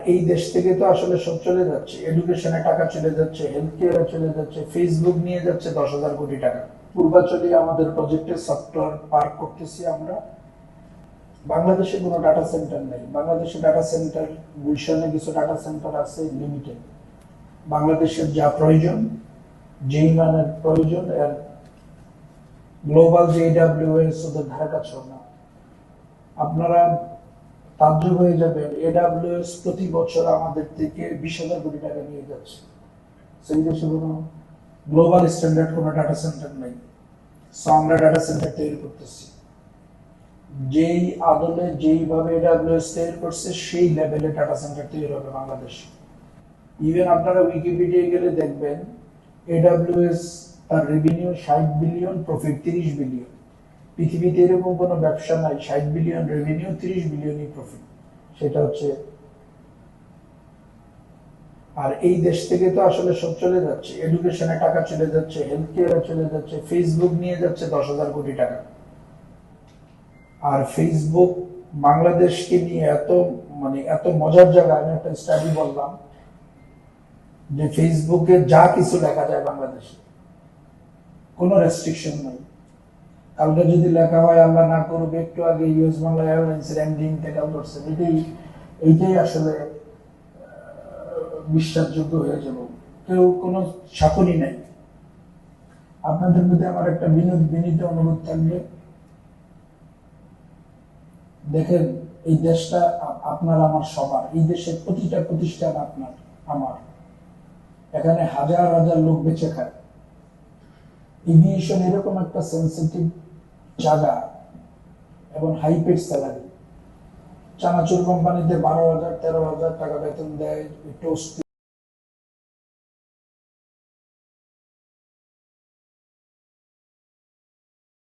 এই দেশ থেকে তো আসলে সব চলে যাচ্ছে, এডুকেশনে টাকা চলে যাচ্ছে, হেলথ কেয়ারে চলে যাচ্ছে, ফেসবুক নিয়ে যাচ্ছে 10,000 কোটি টাকা। পূর্বাচলে আমাদের প্রজেক্টে সফটওয়্যার পার্ক করতেছি আমরা। বাংলাদেশে কোনো ডাটা সেন্টার নেই। বাংলাদেশে ডাটা সেন্টার, গুলশানে কিছু ডাটা সেন্টার আছে, লিমিটেড। বাংলাদেশের যা প্রয়োজন, যেই মানের প্রয়োজন, এর গ্লোবাল যে AWS ওদের ধারে কাছেও না। আপনারা তাজ্জব হয়ে যাবেন, AWS প্রতি বছর আমাদের থেকে 20,000 কোটি টাকা নিয়ে যাচ্ছে। সেই দেশে কোনো গ্লোবাল স্ট্যান্ডার্ড কোনো ডাটা সেন্টার নেই। সো আমরা ডাটা সেন্টার তৈরি করতেছি, যেই আদলে যেইভাবে AWS তৈরি করছে সেই লেভেলে ডাটা সেন্টার তৈরি হবে বাংলাদেশে। ইভেন আপনারা উইকিপিডিয়ায় গেলে দেখবেন AWS তার রেভিনিউ 60 বিলিয়ন, প্রফিট 30 বিলিয়ন। পৃথিবীতে এরকম কোনো ব্যবসা নাই 60 বিলিয়ন রেভিনিউ, 30 বিলিয়নই প্রফিট। সেটা হচ্ছে, আর এই দেশ থেকে তো আসলে সব চলে যাচ্ছে, এডুকেশনে টাকা চলে যাচ্ছে, হেলথ কেয়ারে চলে যাচ্ছে, ফেসবুক নিয়ে যাচ্ছে 10,000 কোটি টাকা। আর ফেসবুক বাংলাদেশকে নিয়ে এত মজার জায়গা। আমি একটা স্টাডি বললাম যে ফেসবুকে যা কিছু লেখা যায় বাংলাদেশে, কোনো রেস্ট্রিকশন নাই। কালকে যদি লেখা হয় আল্লাহ না করুক, একটু আগে ইউএস বাংলা এয়ারলাইন্সের এমডি ইন্তেকাল করছেন, এইটাই আসলে বিশ্বাসযোগ্য হয়ে যাব। কেউ কোনো শাসনই নাই। আপনাদের প্রতি আমার একটা বিনীত অনুরোধ থাকবে, দেখেন এই দেশটা আপনার আমার সবার। এই দেশের প্রতিটা প্রতিষ্ঠান আপনার আমার। এখানে হাজার হাজার লোক বেঁচে খায়। এভিয়েশন এরকম একটা সেন্সিটিভ জায়গা এবং হাই পেড স্যালারি। চানাচুর কোম্পানিতে 12,000 13,000 টাকা বেতন দেয়, টোস্ট